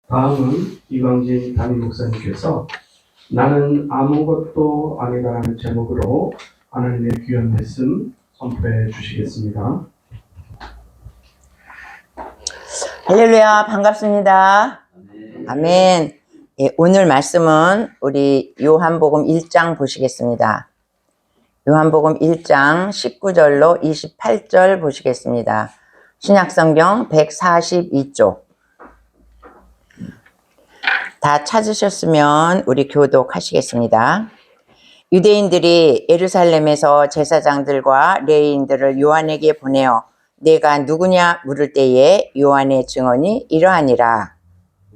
다음은 이광진 담임 목사님께서 나는 아무것도 아니다라는 제목으로 하나님의 귀한 말씀 선포해 주시겠습니다. 할렐루야, 반갑습니다. 아멘. 예, 오늘 말씀은 우리 요한복음 1장 보시겠습니다. 요한복음 1장 19절로 28절 보시겠습니다. 신약성경 142쪽. 다 찾으셨으면 우리 교독하시겠습니다. 유대인들이 예루살렘에서 제사장들과 레위인들을 요한에게 보내어 내가 누구냐 물을 때에 요한의 증언이 이러하니라.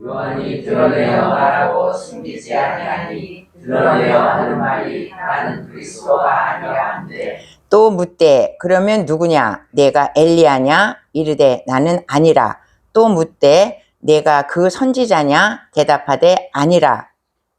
요한이 드러내어 말하고 숨기지 아니하니 드러내어 하는 말이 나는 그리스도가 아니라 한데. 또 묻되 그러면 누구냐 내가 엘리야냐 이르되 나는 아니라. 또 묻되 내가 그 선지자냐 대답하되 아니라.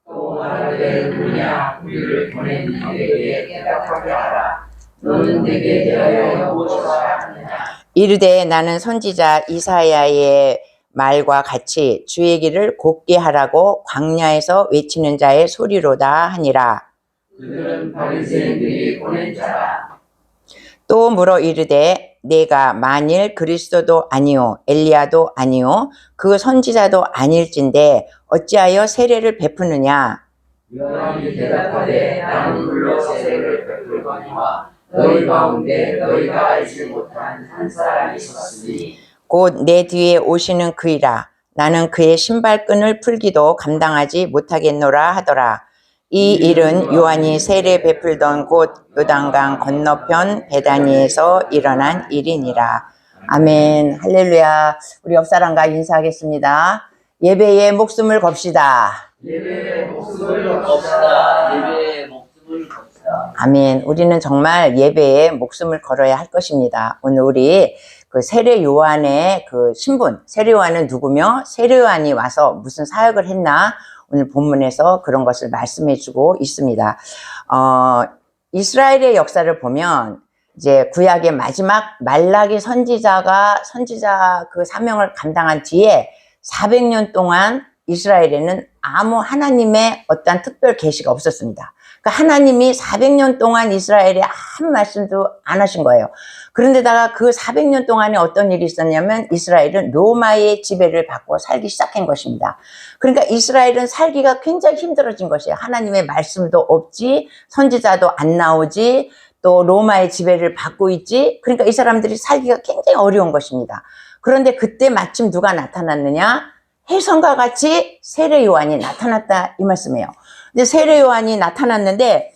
또 말하되 누구냐 우리를 보낸 이에게 대답하게 하라. 너는 내게 대하여 무엇을 하느냐. 이르되 나는 선지자 이사야의 말과 같이 주의 길을 곱게 하라고 광야에서 외치는 자의 소리로다 하니라. 그들은 바리새인들이 보낸 자라. 또 물어 이르되 내가 만일 그리스도도 아니요 엘리야도 아니요 그 선지자도 아닐진데 어찌하여 세례를 베푸느냐. 요한이 대답하되 나는 물로 세례를 베풀거니와 너희 가운데 너희가 알지 못한 한 사람이 있었으니 곧 내 뒤에 오시는 그이라. 나는 그의 신발끈을 풀기도 감당하지 못하겠노라 하더라. 이 일은 요한이 세례 베풀던 곳 요단강 건너편 베다니에서 일어난 일이니라. 아멘. 할렐루야. 우리 옆 사람과 인사하겠습니다. 예배에 목숨을 겁시다. 예배에 목숨을 겁시다. 예배에 목숨을 겁시다. 아멘. 우리는 정말 예배에 목숨을 걸어야 할 것입니다. 오늘 우리 그 세례 요한의 그 신분, 세례 요한은 누구며 세례 요한이 와서 무슨 사역을 했나 오늘 본문에서 그런 것을 말씀해 주고 있습니다. 이스라엘의 역사를 보면 이제 구약의 마지막 말라기 선지자 그 사명을 감당한 뒤에 400년 동안 이스라엘에는 아무 하나님의 어떠한 특별 계시가 없었습니다. 그러니까 하나님이 400년 동안 이스라엘에 아무 말씀도 안 하신 거예요. 그런데다가 그 400년 동안에 어떤 일이 있었냐면 이스라엘은 로마의 지배를 받고 살기 시작한 것입니다. 그러니까 이스라엘은 살기가 굉장히 힘들어진 것이에요. 하나님의 말씀도 없지, 선지자도 안 나오지, 또 로마의 지배를 받고 있지. 그러니까 이 사람들이 살기가 굉장히 어려운 것입니다. 그런데 그때 마침 누가 나타났느냐? 혜성과 같이 세례 요한이 나타났다 이 말씀이에요. 근데 세례 요한이 나타났는데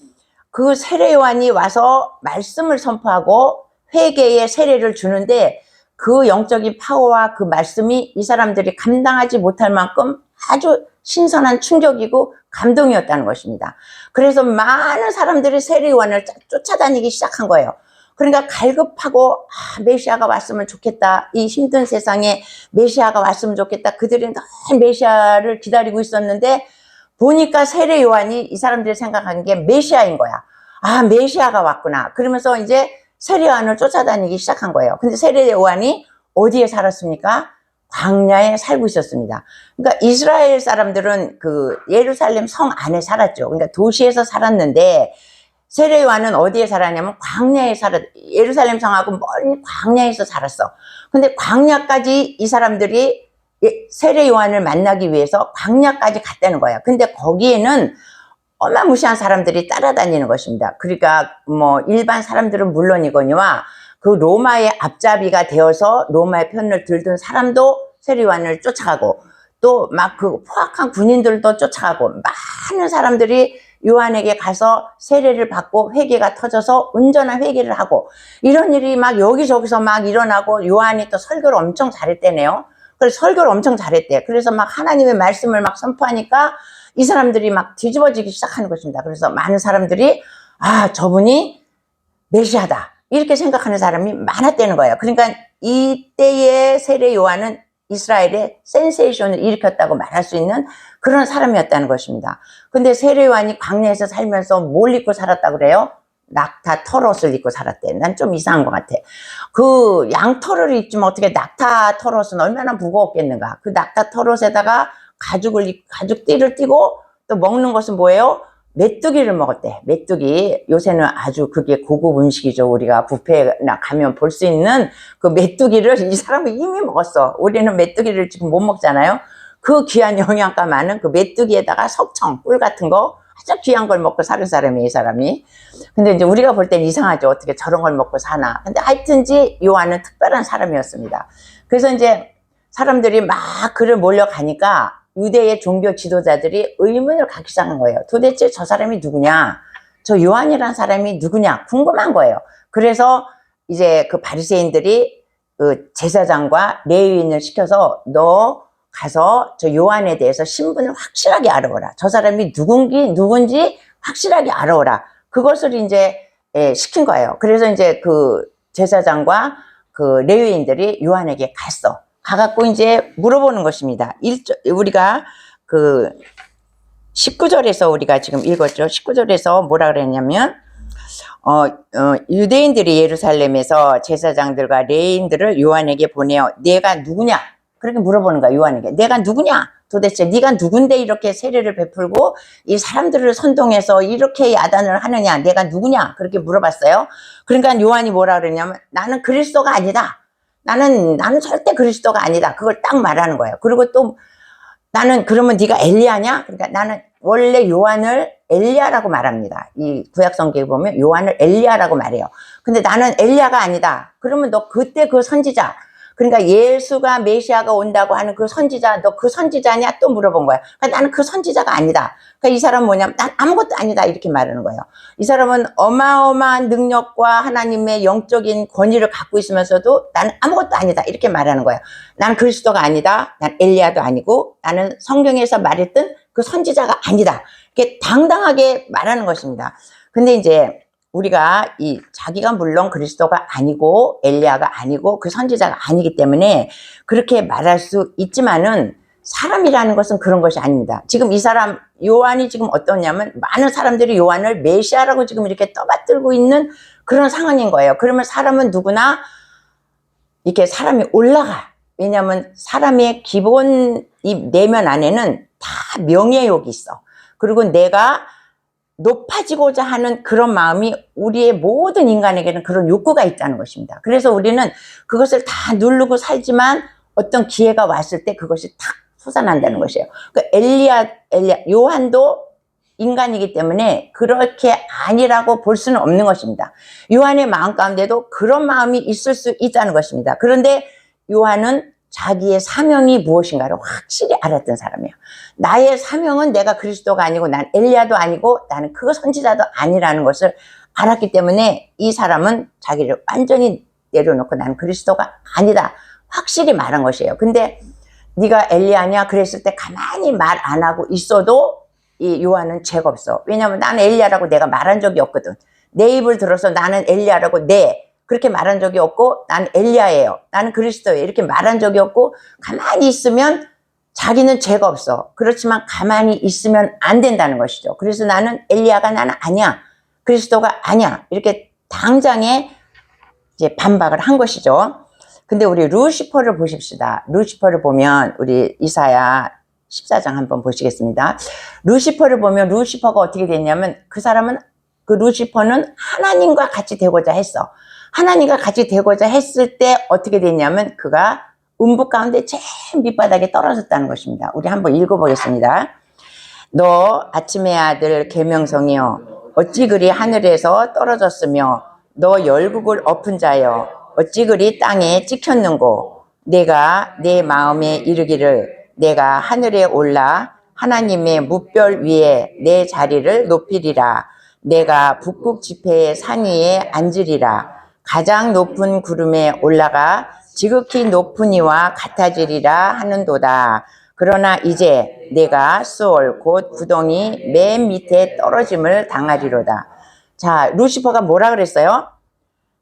그 세례 요한이 와서 말씀을 선포하고 회개의 세례를 주는데 그 영적인 파워와 그 말씀이 이 사람들이 감당하지 못할 만큼 아주 신선한 충격이고 감동이었다는 것입니다. 그래서 많은 사람들이 세례 요한을 쫓아다니기 시작한 거예요. 그러니까 갈급하고 메시아가 왔으면 좋겠다. 이 힘든 세상에 메시아가 왔으면 좋겠다. 그들이 늘 메시아를 기다리고 있었는데 보니까 세례 요한이 이 사람들이 생각한 게 메시아인 거야. 아, 메시아가 왔구나. 그러면서 이제 세례 요한을 쫓아다니기 시작한 거예요. 근데 세례 요한이 어디에 살았습니까? 광야에 살고 있었습니다. 그러니까 이스라엘 사람들은 그 예루살렘 성 안에 살았죠. 그러니까 도시에서 살았는데 세례 요한은 어디에 살았냐면 광야에 예루살렘 성하고 멀리 광야에서 살았어. 근데 광야까지 이 사람들이 세례 요한을 만나기 위해서 광야까지 갔다는 거야. 근데 거기에는 어마무시한 사람들이 따라다니는 것입니다. 그러니까 뭐 일반 사람들은 물론이거니와 그 로마의 앞잡이가 되어서 로마의 편을 들던 사람도 세례 요한을 쫓아가고 또 막 그 포악한 군인들도 쫓아가고 많은 사람들이 요한에게 가서 세례를 받고 회개가 터져서 온전한 회개를 하고 이런 일이 막 여기저기서 막 일어나고 요한이 또 설교를 엄청 잘했대네요. 그래서 설교를 엄청 잘했대. 그래서 막 하나님의 말씀을 막 선포하니까 이 사람들이 막 뒤집어지기 시작하는 것입니다. 그래서 많은 사람들이 아, 저분이 메시아다 이렇게 생각하는 사람이 많았다는 거예요. 그러니까 이때의 세례 요한은 이스라엘의 센세이션을 일으켰다고 말할 수 있는 그런 사람이었다는 것입니다. 근데 세례 요한이 광야에서 살면서 뭘 입고 살았다고 그래요? 낙타 털옷을 입고 살았대. 난 좀 이상한 것 같아. 그 양털을 입지만 어떻게 낙타 털옷은 얼마나 무거웠겠는가. 그 낙타 털옷에다가 가죽띠를 띠고 또 먹는 것은 뭐예요? 메뚜기를 먹었대. 메뚜기. 요새는 아주 그게 고급 음식이죠. 우리가 뷔페나 가면 볼 수 있는 그 메뚜기를 이 사람은 이미 먹었어. 우리는 메뚜기를 지금 못 먹잖아요. 그 귀한 영양가 많은 그 메뚜기에다가 석청, 꿀 같은 거 아주 귀한 걸 먹고 사는 사람이 이 사람이. 근데 이제 우리가 볼 땐 이상하죠. 어떻게 저런 걸 먹고 사나. 근데 하여튼지 요한은 특별한 사람이었습니다. 그래서 이제 사람들이 막 그를 몰려가니까 유대의 종교 지도자들이 의문을 갖기 시작한 거예요. 도대체 저 사람이 누구냐? 저 요한이라는 사람이 누구냐? 궁금한 거예요. 그래서 이제 그 바리새인들이 그 제사장과 레위인을 시켜서 너 가서 저 요한에 대해서 신분을 확실하게 알아오라. 저 사람이 누군지 확실하게 알아오라. 그것을 이제 시킨 거예요. 그래서 이제 그 제사장과 그 레위인들이 요한에게 갔어. 가갖고 이제 물어보는 것입니다. 우리가 그 19절에서 우리가 지금 읽었죠. 19절에서 뭐라 그랬냐면 유대인들이 예루살렘에서 제사장들과 레위인들을 요한에게 보내어 내가 누구냐? 그렇게 물어보는 거야. 요한에게. 내가 누구냐? 도대체 네가 누군데 이렇게 세례를 베풀고 이 사람들을 선동해서 이렇게 야단을 하느냐? 내가 누구냐? 그렇게 물어봤어요. 그러니까 요한이 뭐라 그러냐면 나는 그리스도가 아니다. 나는 절대 그리스도가 아니다. 그걸 딱 말하는 거예요. 그리고 또 나는 그러면 네가 엘리야냐? 그러니까 나는 원래 요한을 엘리야라고 말합니다. 이 구약 성경에 보면 요한을 엘리야라고 말해요. 근데 나는 엘리야가 아니다. 그러면 너 그때 그 선지자, 그러니까 예수가 메시아가 온다고 하는 그 선지자, 너 그 선지자냐? 또 물어본 거야. 그러니까 나는 그 선지자가 아니다. 그러니까 이 사람은 뭐냐면 난 아무것도 아니다 이렇게 말하는 거예요. 이 사람은 어마어마한 능력과 하나님의 영적인 권위를 갖고 있으면서도 나는 아무것도 아니다 이렇게 말하는 거예요. 난 그리스도가 아니다. 난 엘리야도 아니고 나는 성경에서 말했던 그 선지자가 아니다. 이렇게 당당하게 말하는 것입니다. 근데 이제 우리가 자기가 물론 그리스도가 아니고 엘리야가 아니고 그 선지자가 아니기 때문에 그렇게 말할 수 있지만은 사람이라는 것은 그런 것이 아닙니다. 지금 이 사람 요한이 지금 어떠냐면 많은 사람들이 요한을 메시아라고 지금 이렇게 떠받들고 있는 그런 상황인 거예요. 그러면 사람은 누구나 이렇게 사람이 올라가. 왜냐하면 사람의 기본 이 내면 안에는 다 명예욕이 있어. 그리고 내가 높아지고자 하는 그런 마음이 우리의 모든 인간에게는 그런 욕구가 있다는 것입니다. 그래서 우리는 그것을 다 누르고 살지만 어떤 기회가 왔을 때 그것이 탁 솟아난다는 것이에요. 엘리야, 요한도 인간이기 때문에 그렇게 아니라고 볼 수는 없는 것입니다. 요한의 마음 가운데도 그런 마음이 있을 수 있다는 것입니다. 그런데 요한은 자기의 사명이 무엇인가를 확실히 알았던 사람이에요. 나의 사명은 내가 그리스도가 아니고 난 엘리야도 아니고 나는 그 선지자도 아니라는 것을 알았기 때문에 이 사람은 자기를 완전히 내려놓고 나는 그리스도가 아니다 확실히 말한 것이에요. 근데 네가 엘리야냐 그랬을 때 가만히 말 안 하고 있어도 이 요한은 죄가 없어. 왜냐하면 나는 엘리야라고 내가 말한 적이 없거든. 내 입을 들어서 나는 엘리야라고 그렇게 말한 적이 없고 나는 엘리야예요. 나는 그리스도예요. 이렇게 말한 적이 없고 가만히 있으면 자기는 죄가 없어. 그렇지만 가만히 있으면 안 된다는 것이죠. 그래서 나는 엘리야가 나는 아니야. 그리스도가 아니야. 이렇게 당장에 이제 반박을 한 것이죠. 근데 우리 루시퍼를 보십시다. 루시퍼를 보면 우리 이사야 14장 한번 보시겠습니다. 루시퍼를 보면 루시퍼가 어떻게 됐냐면 그 사람은 그 루시퍼는 하나님과 같이 되고자 했어. 하나님과 같이 되고자 했을 때 어떻게 됐냐면 그가 음부 가운데 제일 밑바닥에 떨어졌다는 것입니다. 우리 한번 읽어보겠습니다. 너 아침의 아들 계명성이여 어찌 그리 하늘에서 떨어졌으며 너 열국을 엎은 자여 어찌 그리 땅에 찍혔는고 내가 내 마음에 이르기를 내가 하늘에 올라 하나님의 뭇별 위에 내 자리를 높이리라 내가 북극 지폐의 산 위에 앉으리라 가장 높은 구름에 올라가 지극히 높은 이와 같아지리라 하는도다. 그러나 이제 내가 수월 곧 구덩이 맨 밑에 떨어짐을 당하리로다. 자, 루시퍼가 뭐라 그랬어요?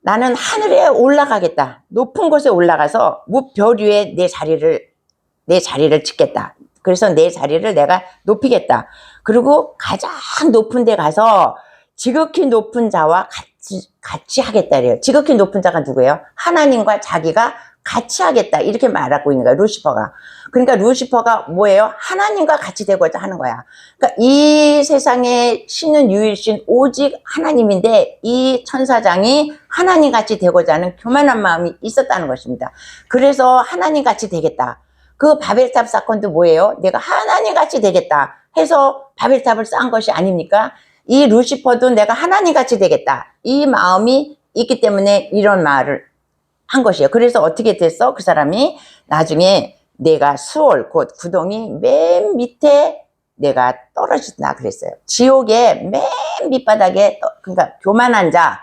나는 하늘에 올라가겠다. 높은 곳에 올라가서 뭇별 위에 내 자리를 짓겠다. 그래서 내 자리를 내가 높이겠다. 그리고 가장 높은 데 가서 지극히 높은 자와 같이 하겠다 그래요. 지극히 높은 자가 누구예요? 하나님과 자기가 같이 하겠다 이렇게 말하고 있는 거야, 루시퍼가. 그러니까 루시퍼가 뭐예요? 하나님과 같이 되고자 하는 거야. 그러니까 이 세상에 신은 유일신 오직 하나님인데 이 천사장이 하나님 같이 되고자 하는 교만한 마음이 있었다는 것입니다. 그래서 하나님 같이 되겠다. 그 바벨탑 사건도 뭐예요? 내가 하나님 같이 되겠다 해서 바벨탑을 쌓은 것이 아닙니까? 이 루시퍼도 내가 하나님 같이 되겠다 이 마음이 있기 때문에 이런 말을 한 것이에요. 그래서 어떻게 됐어? 그 사람이 나중에 내가 수월 곧 구덩이 맨 밑에 내가 떨어진다 그랬어요. 지옥의 맨 밑바닥에, 그러니까 교만한 자,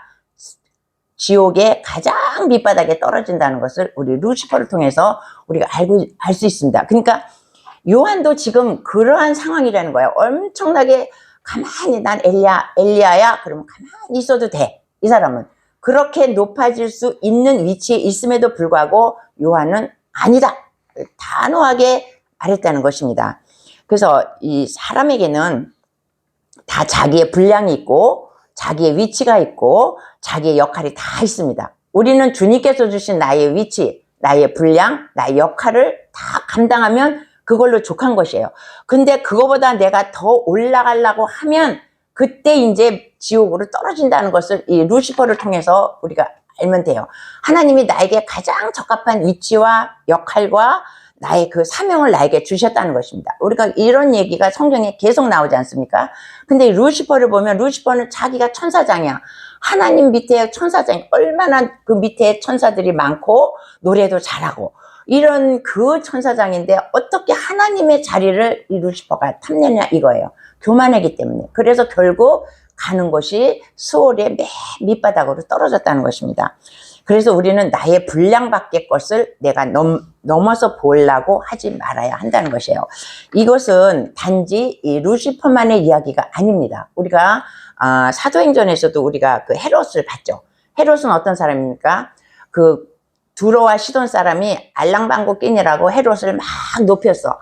지옥의 가장 밑바닥에 떨어진다는 것을 우리 루시퍼를 통해서 우리가 알 수 있습니다. 그러니까 요한도 지금 그러한 상황이라는 거예요. 엄청나게 가만히 난 엘리야야 그러면 가만히 있어도 돼. 이 사람은 그렇게 높아질 수 있는 위치에 있음에도 불구하고 요한은 아니다. 단호하게 말했다는 것입니다. 그래서 이 사람에게는 다 자기의 분량이 있고 자기의 위치가 있고 자기의 역할이 다 있습니다. 우리는 주님께서 주신 나의 위치, 나의 분량, 나의 역할을 다 감당하면 그걸로 족한 것이에요. 근데 그거보다 내가 더 올라가려고 하면 그때 이제 지옥으로 떨어진다는 것을 이 루시퍼를 통해서 우리가 알면 돼요. 하나님이 나에게 가장 적합한 위치와 역할과 나의 그 사명을 나에게 주셨다는 것입니다. 우리가 이런 얘기가 성경에 계속 나오지 않습니까? 근데 루시퍼를 보면 루시퍼는 자기가 천사장이야. 하나님 밑에 천사장이 얼마나 그 밑에 천사들이 많고 노래도 잘하고 이런 그 천사장인데 어떻게 하나님의 자리를 이 루시퍼가 탐내냐 이거예요. 교만하기 때문에. 그래서 결국 가는 것이 수월의 맨 밑바닥으로 떨어졌다는 것입니다. 그래서 우리는 나의 분량 밖의 것을 내가 넘어서 보려고 하지 말아야 한다는 것이에요. 이것은 단지 이 루시퍼만의 이야기가 아닙니다. 우리가 사도행전에서도 우리가 그 헤롯을 봤죠. 헤롯은 어떤 사람입니까? 그 두로와 시돈 사람이 알랑방구 끼니라고 헤롯을 막 높였어.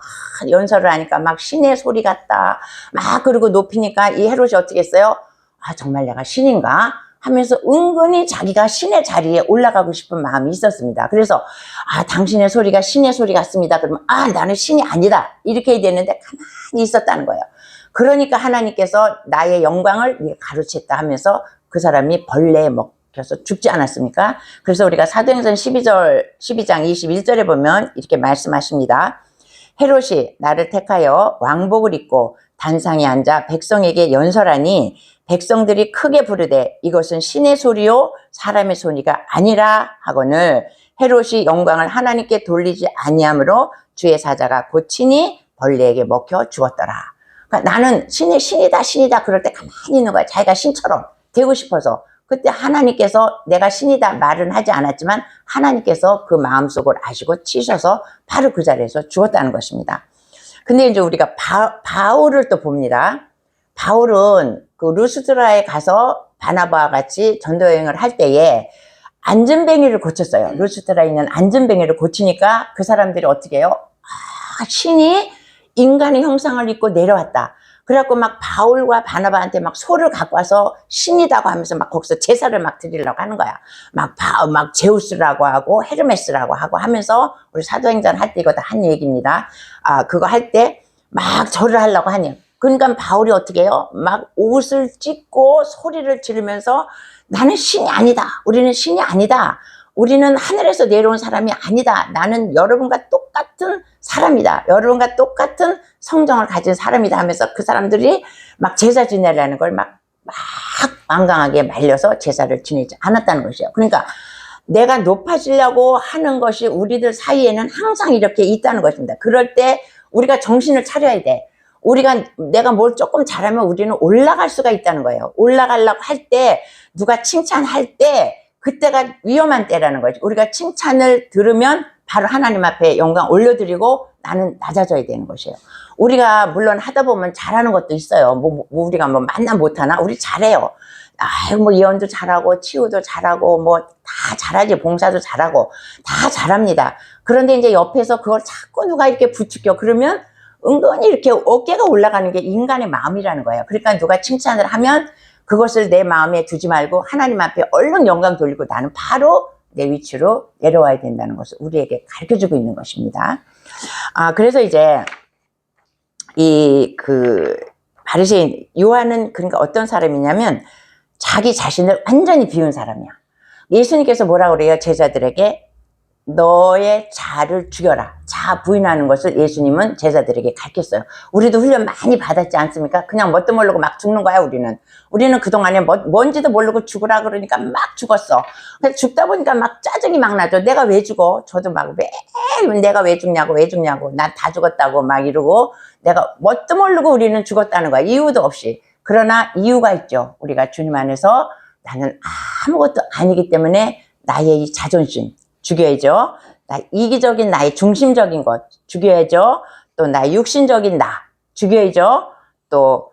연설을 하니까 막 신의 소리 같다. 막 그러고 높이니까 이 헤롯이 어떻게 했어요? 정말 내가 신인가? 하면서 은근히 자기가 신의 자리에 올라가고 싶은 마음이 있었습니다. 그래서 당신의 소리가 신의 소리 같습니다. 그러면 나는 신이 아니다. 이렇게 되는데 가만히 있었다는 거예요. 그러니까 하나님께서 나의 영광을 가로챘다 하면서 그 사람이 벌레에 먹혀서 죽지 않았습니까? 그래서 우리가 사도행전 12장 21절에 보면 이렇게 말씀하십니다. 헤롯이 나를 택하여 왕복을 입고 단상에 앉아 백성에게 연설하니 백성들이 크게 부르되 이것은 신의 소리요 사람의 소리가 아니라 하거늘 헤롯이 영광을 하나님께 돌리지 아니하므로 주의 사자가 고치니 벌레에게 먹혀 죽었더라. 그러니까 나는 신이다 그럴 때 가만히 있는 거야. 자기가 신처럼 되고 싶어서. 그때 하나님께서 내가 신이다 말은 하지 않았지만 하나님께서 그 마음속을 아시고 치셔서 바로 그 자리에서 죽었다는 것입니다. 근데 이제 우리가 바울을 또 봅니다. 바울은 그 루스드라에 가서 바나바와 같이 전도여행을 할 때에 안전뱅이를 고쳤어요. 루스드라에 있는 안전뱅이를 고치니까 그 사람들이 어떻게 해요? 신이 인간의 형상을 입고 내려왔다. 그래갖고 막 바울과 바나바한테 막 소를 갖고 와서 신이라고 하면서 막 거기서 제사를 막 드리려고 하는 거야. 막 제우스라고 하고 헤르메스라고 하고 하면서 우리 사도행전 할 때 이거 다 한 얘기입니다. 그거 할 때 막 절을 하려고 하니. 그러니까 바울이 어떻게 해요? 막 옷을 찢고 소리를 지르면서 나는 신이 아니다. 우리는 신이 아니다. 우리는 하늘에서 내려온 사람이 아니다. 나는 여러분과 똑같은 사람이다. 여러분과 똑같은 성정을 가진 사람이다 하면서 그 사람들이 막 제사 지내라는 걸 막 완강하게 말려서 제사를 지내지 않았다는 것이에요. 그러니까 내가 높아지려고 하는 것이 우리들 사이에는 항상 이렇게 있다는 것입니다. 그럴 때 우리가 정신을 차려야 돼. 내가 뭘 조금 잘하면 우리는 올라갈 수가 있다는 거예요. 올라가려고 할 때, 누가 칭찬할 때, 그때가 위험한 때라는 거죠. 우리가 칭찬을 들으면 바로 하나님 앞에 영광 올려드리고 나는 낮아져야 되는 것이에요. 우리가 물론 하다 보면 잘하는 것도 있어요. 우리가 만나 못하나? 우리 잘해요. 예언도 잘하고, 치유도 잘하고, 다 잘하지. 봉사도 잘하고, 다 잘합니다. 그런데 이제 옆에서 그걸 자꾸 누가 이렇게 부추겨. 그러면 은근히 이렇게 어깨가 올라가는 게 인간의 마음이라는 거예요. 그러니까 누가 칭찬을 하면 그것을 내 마음에 두지 말고 하나님 앞에 얼른 영광 돌리고 나는 바로 내 위치로 내려와야 된다는 것을 우리에게 가르쳐주고 있는 것입니다. 그래서 이제 바리새인 요한은 그러니까 어떤 사람이냐면 자기 자신을 완전히 비운 사람이야. 예수님께서 뭐라고 그래요? 제자들에게 너의 자아를 죽여라. 자아 부인하는 것을 예수님은 제자들에게 가르쳤어요. 우리도 훈련 많이 받았지 않습니까? 그냥 뭣도 모르고 막 죽는 거야, 우리는 그동안에 뭔지도 모르고 죽으라 그러니까 막 죽었어. 그래서 죽다 보니까 막 짜증이 막 나죠. 내가 왜 죽어? 저도 막 매일 내가 왜 죽냐고 난 다 죽었다고 막 이러고 내가 뭣도 모르고 우리는 죽었다는 거야. 이유도 없이. 그러나 이유가 있죠. 우리가 주님 안에서 나는 아무것도 아니기 때문에 나의 이 자존심 죽여야죠. 이기적인 나의 중심적인 것 죽여야죠. 또 나의 육신적인 나 죽여야죠. 또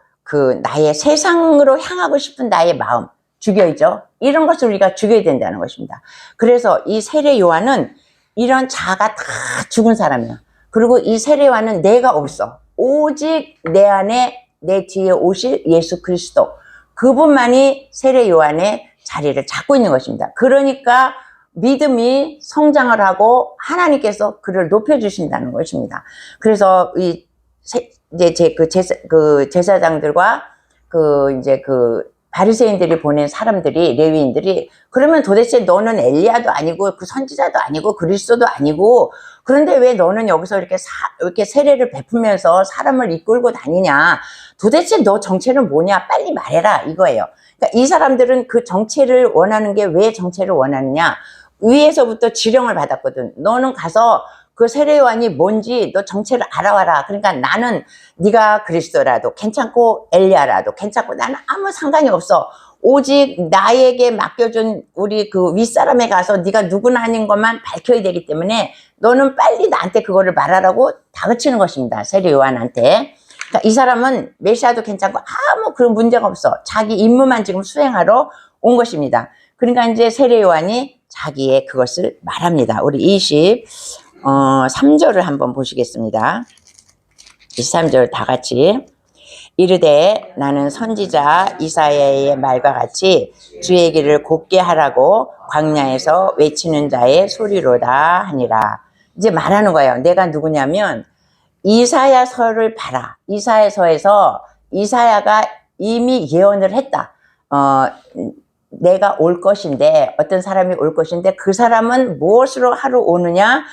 나의 세상으로 향하고 싶은 나의 마음 죽여야죠. 이런 것을 우리가 죽여야 된다는 것입니다. 그래서 이 세례 요한은 이런 자아가 다 죽은 사람이야. 그리고 이 세례 요한은 내가 없어. 오직 내 안에 내 뒤에 오실 예수 그리스도 그분만이 세례 요한의 자리를 잡고 있는 것입니다. 그러니까 믿음이 성장을 하고 하나님께서 그를 높여주신다는 것입니다. 그래서 이제 제사장들과 바리새인들이 보낸 사람들이 레위인들이 그러면 도대체 너는 엘리야도 아니고 그 선지자도 아니고 그리스도도 아니고 그런데 왜 너는 여기서 이렇게 세례를 베푸면서 사람을 이끌고 다니냐? 도대체 너 정체는 뭐냐? 빨리 말해라 이거예요. 그러니까 이 사람들은 그 정체를 원하는 게 왜 정체를 원하느냐? 위에서부터 지령을 받았거든. 너는 가서 그 세례 요한이 뭔지 너 정체를 알아와라. 그러니까 나는 네가 그리스도라도 괜찮고 엘리야라도 괜찮고 나는 아무 상관이 없어. 오직 나에게 맡겨준 우리 그 윗사람에 가서 네가 누구나 아닌 것만 밝혀야 되기 때문에 너는 빨리 나한테 그거를 말하라고 다그치는 것입니다. 세례 요한한테. 그러니까 이 사람은 메시아도 괜찮고 아무 그런 문제가 없어. 자기 임무만 지금 수행하러 온 것입니다. 그러니까 이제 세례 요한이 자기의 그것을 말합니다. 우리 23절을 한번 보시겠습니다. 23절 다 같이. 이르되 나는 선지자 이사야의 말과 같이 주의 길을 곱게 하라고 광야에서 외치는 자의 소리로다 하니라. 이제 말하는 거예요. 내가 누구냐면 이사야서를 봐라. 이사야서에서 이사야가 이미 예언을 했다. 내가 올 것인데 어떤 사람이 올 것인데 그 사람은 무엇으로 하러 오느냐?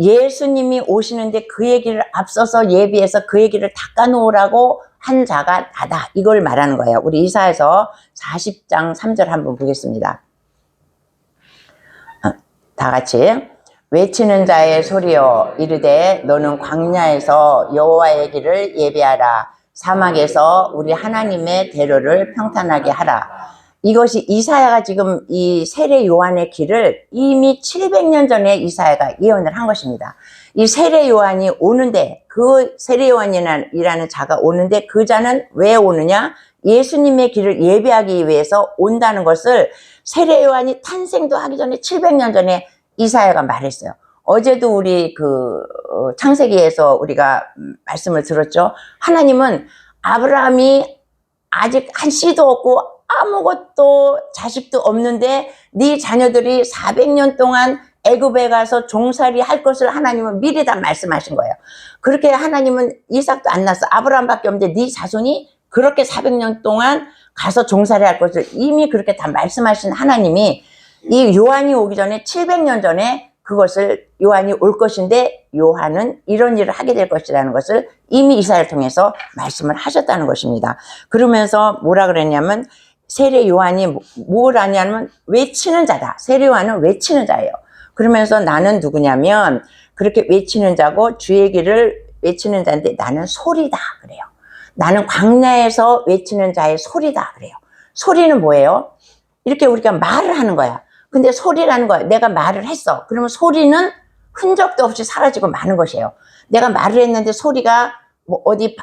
예수님이 오시는데 그의 길을 앞서서 예비해서 그의 길을 닦아놓으라고 한 자가 나다. 이걸 말하는 거예요. 우리 이사야서 40장 3절 한번 보겠습니다. 다 같이. 외치는 자의 소리여 이르되 너는 광야에서 여호와의 길을 예비하라. 사막에서 우리 하나님의 대로를 평탄하게 하라. 이것이 이사야가 지금 이 세례 요한의 길을 이미 700년 전에 이사야가 예언을 한 것입니다. 이 세례 요한이 오는데 그 세례 요한이라는 자가 오는데 그 자는 왜 오느냐? 예수님의 길을 예비하기 위해서 온다는 것을 세례 요한이 탄생도 하기 전에 700년 전에 이사야가 말했어요. 어제도 우리 창세기에서 우리가 말씀을 들었죠. 하나님은 아브라함이 아직 한 씨도 없고 아무것도 자식도 없는데 네 자녀들이 400년 동안 애굽에 가서 종살이 할 것을 하나님은 미리 다 말씀하신 거예요. 그렇게 하나님은 이삭도 안 낳았어. 아브라함밖에 없는데 네 자손이 그렇게 400년 동안 가서 종살이 할 것을 이미 그렇게 다 말씀하신 하나님이 이 요한이 오기 전에 700년 전에 그것을 요한이 올 것인데 요한은 이런 일을 하게 될 것이라는 것을 이미 이사야를 통해서 말씀을 하셨다는 것입니다. 그러면서 뭐라 그랬냐면 세례 요한이 뭘 하냐면 외치는 자다. 세례 요한은 외치는 자예요. 그러면서 나는 누구냐면 그렇게 외치는 자고 주의 길을 외치는 자인데 나는 소리다 그래요. 나는 광야에서 외치는 자의 소리다 그래요. 소리는 뭐예요? 이렇게 우리가 말을 하는 거야. 근데 소리라는 거야. 내가 말을 했어. 그러면 소리는 흔적도 없이 사라지고 마는 것이에요. 내가 말을 했는데 소리가 뭐 어디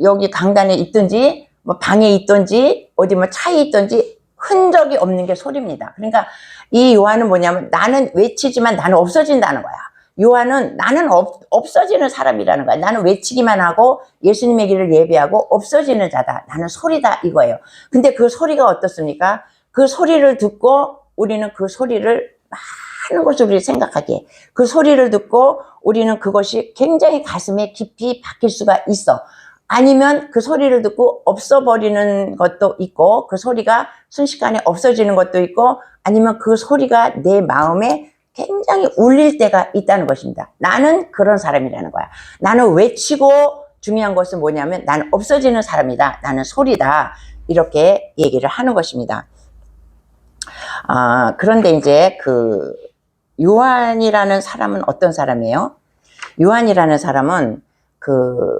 여기 강단에 있든지 뭐 방에 있든지 어디 뭐 차에 있든지 흔적이 없는 게 소리입니다. 그러니까 이 요한은 뭐냐면 나는 외치지만 나는 없어진다는 거야. 요한은 나는 없어지는 사람이라는 거야. 나는 외치기만 하고 예수님의 길을 예비하고 없어지는 자다. 나는 소리다 이거예요. 근데 그 소리가 어떻습니까? 그 소리를 듣고 우리는 그 소리를 많은 것을 우리 생각하기에 그 소리를 듣고 우리는 그것이 굉장히 가슴에 깊이 박힐 수가 있어. 아니면 그 소리를 듣고 없어버리는 것도 있고 그 소리가 순식간에 없어지는 것도 있고 아니면 그 소리가 내 마음에 굉장히 울릴 때가 있다는 것입니다. 나는 그런 사람이라는 거야. 나는 외치고 중요한 것은 뭐냐면 나는 없어지는 사람이다. 나는 소리다. 이렇게 얘기를 하는 것입니다. 그런데 이제 그 요한이라는 사람은 어떤 사람이에요? 요한이라는 사람은 그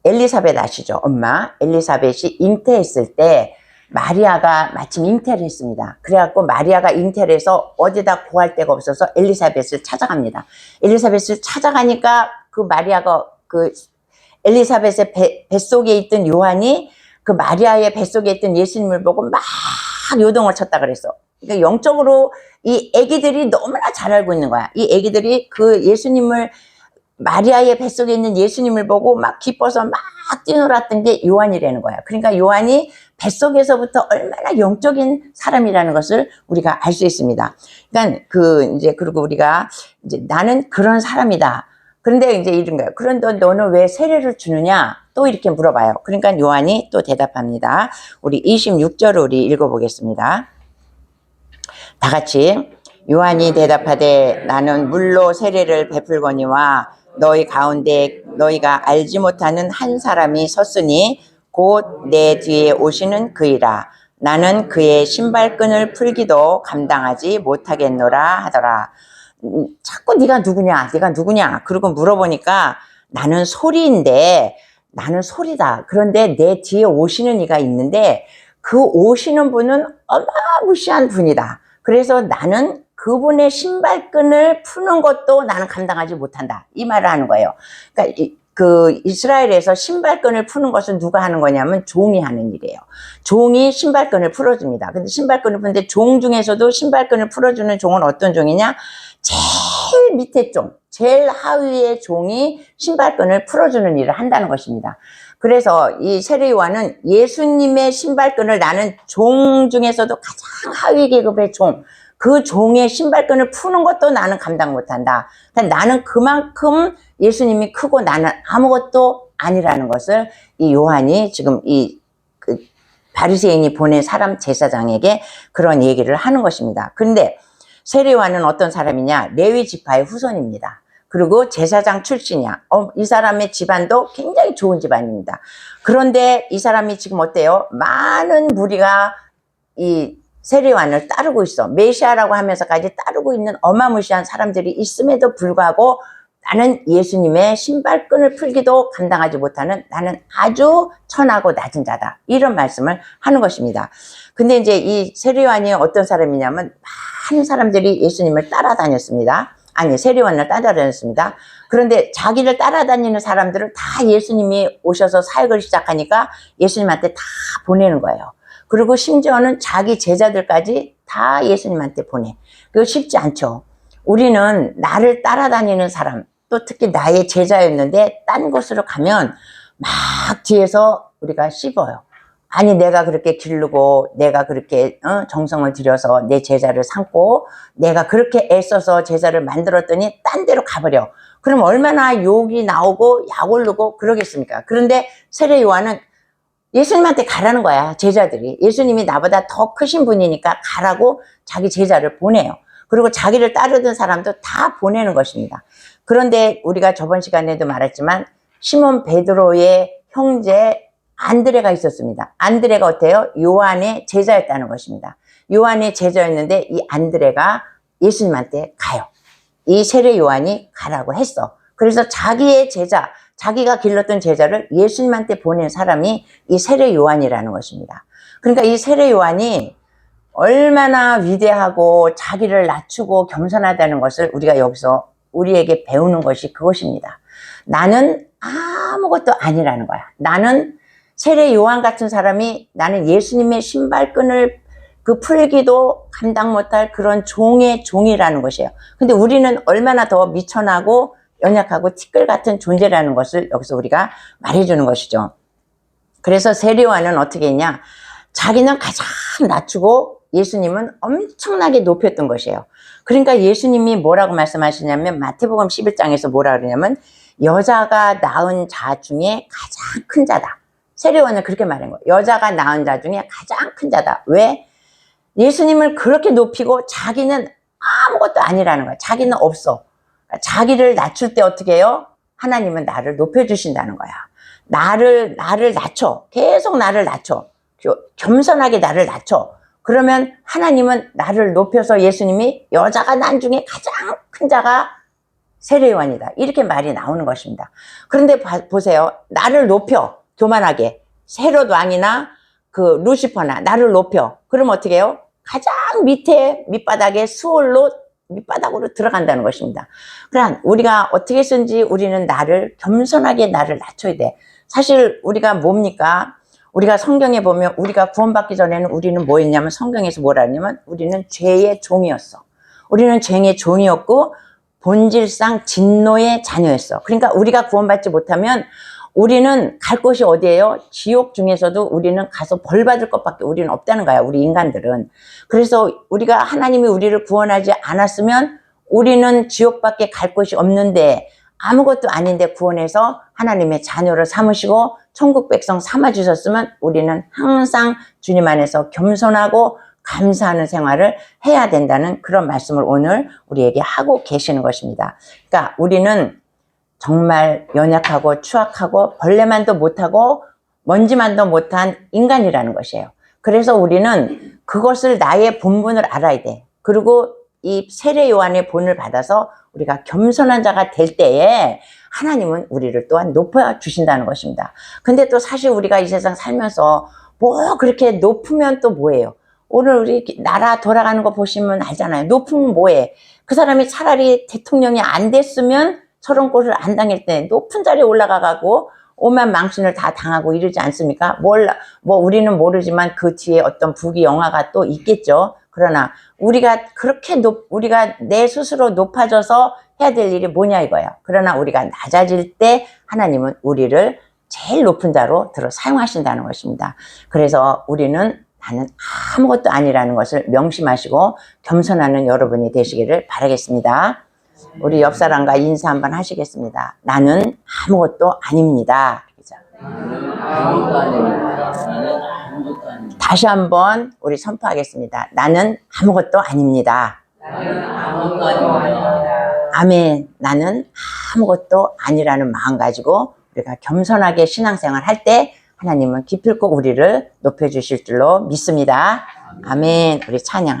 엘리사벳 아시죠? 엄마 엘리사벳이 잉태했을 때 마리아가 마침 잉태를 했습니다. 그래갖고 마리아가 잉태를 해서 어디다 구할 데가 없어서 엘리사벳을 찾아갑니다. 엘리사벳을 찾아가니까 그 마리아가 그 엘리사벳의 뱃속에 있던 요한이 그 마리아의 뱃속에 있던 예수님을 보고 막 요동을 쳤다 그랬어. 그러니까 영적으로 이 애기들이 너무나 잘 알고 있는 거야. 이 애기들이 그 예수님을 마리아의 뱃속에 있는 예수님을 보고 막 기뻐서 막 뛰놀았던 게 요한이라는 거야. 그러니까 요한이 뱃속에서부터 얼마나 영적인 사람이라는 것을 우리가 알 수 있습니다. 그러니까 그리고 우리가 이제 나는 그런 사람이다. 그런데 이제 이런 거예요. 그런데 너는 왜 세례를 주느냐? 또 이렇게 물어봐요. 그러니까 요한이 또 대답합니다. 우리 26절을 우리 읽어보겠습니다. 다 같이 요한이 대답하되 나는 물로 세례를 베풀거니와 너희 가운데 너희가 알지 못하는 한 사람이 섰으니 곧 내 뒤에 오시는 그이라. 나는 그의 신발끈을 풀기도 감당하지 못하겠노라 하더라. 자꾸 네가 누구냐 그러고 물어보니까 나는 소리인데 나는 소리다. 그런데 내 뒤에 오시는 이가 있는데 그 오시는 분은 어마무시한 분이다. 그래서 나는 그분의 신발끈을 푸는 것도 나는 감당하지 못한다. 이 말을 하는 거예요. 그러니까 그 이스라엘에서 신발끈을 푸는 것은 누가 하는 거냐면 종이 하는 일이에요. 종이 신발끈을 풀어줍니다. 근데 신발끈을 푸는데 종 중에서도 신발끈을 풀어주는 종은 어떤 종이냐? 제일 밑에 종, 제일 하위의 종이 신발끈을 풀어주는 일을 한다는 것입니다. 그래서 이 세례 요한은 예수님의 신발끈을 나는 종 중에서도 가장 하위 계급의 종, 그 종의 신발끈을 푸는 것도 나는 감당 못한다. 그러니까 나는 그만큼 예수님이 크고 나는 아무것도 아니라는 것을 이 요한이 지금 그 바리새인이 보낸 사람 제사장에게 그런 얘기를 하는 것입니다. 그런데 세례 요한은 어떤 사람이냐? 레위 지파의 후손입니다. 그리고 제사장 출신이야. 이 사람의 집안도 굉장히 좋은 집안입니다. 그런데 이 사람이 지금 어때요? 많은 무리가 이 세례 요한을 따르고 있어. 메시아라고 하면서까지 따르고 있는 어마무시한 사람들이 있음에도 불구하고 나는 예수님의 신발끈을 풀기도 감당하지 못하는 나는 아주 천하고 낮은 자다. 이런 말씀을 하는 것입니다. 근데 이제 이 세례 요한이 어떤 사람이냐면 많은 사람들이 예수님을 따라다녔습니다. 아니, 세례 요한을 따라다녔습니다. 그런데 자기를 따라다니는 사람들을 다 예수님이 오셔서 사역을 시작하니까 예수님한테 다 보내는 거예요. 그리고 심지어는 자기 제자들까지 다 예수님한테 보내. 그거 쉽지 않죠. 우리는 나를 따라다니는 사람, 또 특히 나의 제자였는데 딴 곳으로 가면 막 뒤에서 우리가 씹어요. 아니, 내가 그렇게 기르고 내가 그렇게 정성을 들여서 내 제자를 삼고 내가 그렇게 애써서 제자를 만들었더니 딴 데로 가버려. 그럼 얼마나 욕이 나오고 약 오르고 그러겠습니까? 그런데 세례 요한은 예수님한테 가라는 거야. 제자들이. 예수님이 나보다 더 크신 분이니까 가라고 자기 제자를 보내요. 그리고 자기를 따르던 사람도 다 보내는 것입니다. 그런데 우리가 저번 시간에도 말했지만 시몬 베드로의 형제 안드레가 있었습니다. 안드레가 어때요? 요한의 제자였다는 것입니다. 요한의 제자였는데 이 안드레가 예수님한테 가요. 이 세례 요한이 가라고 했어. 그래서 자기의 제자, 자기가 길렀던 제자를 예수님한테 보낸 사람이 이 세례 요한이라는 것입니다. 그러니까 이 세례 요한이 얼마나 위대하고 자기를 낮추고 겸손하다는 것을 우리가 여기서 우리에게 배우는 것이 그것입니다. 나는 아무것도 아니라는 거야. 나는 세례 요한 같은 사람이 나는 예수님의 신발끈을 풀기도 감당 못할 그런 종의 종이라는 것이에요. 근데 우리는 얼마나 더 미천하고 연약하고 티끌 같은 존재라는 것을 여기서 우리가 말해주는 것이죠. 그래서 세례 요한은 어떻게 했냐? 자기는 가장 낮추고 예수님은 엄청나게 높였던 것이에요. 그러니까 예수님이 뭐라고 말씀하시냐면 마태복음 11장에서 뭐라 그러냐면 여자가 낳은 자 중에 가장 큰 자다. 세례요한은 그렇게 말한 거예요. 여자가 낳은 자 중에 가장 큰 자다. 왜? 예수님을 그렇게 높이고 자기는 아무것도 아니라는 거야. 자기는 없어. 자기를 낮출 때 어떻게 해요? 하나님은 나를 높여주신다는 거야. 나를 낮춰. 계속 나를 낮춰. 겸손하게 나를 낮춰. 그러면 하나님은 나를 높여서 예수님이 여자가 난 중에 가장 큰 자가 세례요한이다. 이렇게 말이 나오는 것입니다. 그런데 보세요. 나를 높여. 교만하게. 헤롯 왕이나 그 루시퍼나 나를 높여. 그럼 어떻게 해요? 가장 밑에 밑바닥에 수월로 밑바닥으로 들어간다는 것입니다. 그러니까 우리가 어떻게 쓴지 우리는 겸손하게 나를 낮춰야 돼. 사실 우리가 뭡니까? 우리가 성경에 보면 우리가 구원받기 전에는 우리는 뭐였냐면 성경에서 뭐라 하냐면 우리는 죄의 종이었어. 우리는 죄의 종이었고 본질상 진노의 자녀였어. 그러니까 우리가 구원받지 못하면 우리는 갈 곳이 어디예요? 지옥 중에서도 우리는 가서 벌 받을 것밖에 우리는 없다는 거야. 우리 인간들은. 그래서 우리가 하나님이 우리를 구원하지 않았으면 우리는 지옥밖에 갈 곳이 없는데 아무것도 아닌데 구원해서 하나님의 자녀를 삼으시고 천국 백성 삼아주셨으면 우리는 항상 주님 안에서 겸손하고 감사하는 생활을 해야 된다는 그런 말씀을 오늘 우리에게 하고 계시는 것입니다. 그러니까 우리는 정말 연약하고 추악하고 벌레만도 못하고 먼지만도 못한 인간이라는 것이에요. 그래서 우리는 그것을 나의 본분을 알아야 돼. 그리고 이 세례 요한의 본을 받아서 우리가 겸손한 자가 될 때에 하나님은 우리를 또한 높여주신다는 것입니다. 근데 또 사실 우리가 이 세상 살면서 뭐 그렇게 높으면 또 뭐예요? 오늘 우리 나라 돌아가는 거 보시면 알잖아요. 높으면 뭐해? 그 사람이 차라리 대통령이 안 됐으면 저런 꼴을 안 당할 때 높은 자리에 올라가고 오만 망신을 다 당하고 이러지 않습니까? 뭐 우리는 모르지만 그 뒤에 어떤 부귀영화가 또 있겠죠. 그러나 우리가 그렇게 우리가 내 스스로 높아져서 해야 될 일이 뭐냐 이거예요. 그러나 우리가 낮아질 때 하나님은 우리를 제일 높은 자로 들어 사용하신다는 것입니다. 그래서 우리는 나는 아무것도 아니라는 것을 명심하시고 겸손하는 여러분이 되시기를 바라겠습니다. 우리 옆 사람과 인사 한번 하시겠습니다. 나는 아무것도 아닙니다. 나는 아무것도 아닙니다. 나는 아무것도 아닙니다. 다시 한번 우리 선포하겠습니다. 나는 아무것도 아닙니다. 나는 아무것도 아닙니다. 아멘. 나는 아무것도 아니라는 마음 가지고 우리가 겸손하게 신앙생활 할 때 하나님은 기필코 우리를 높여주실 줄로 믿습니다. 아멘. 우리 찬양하시죠.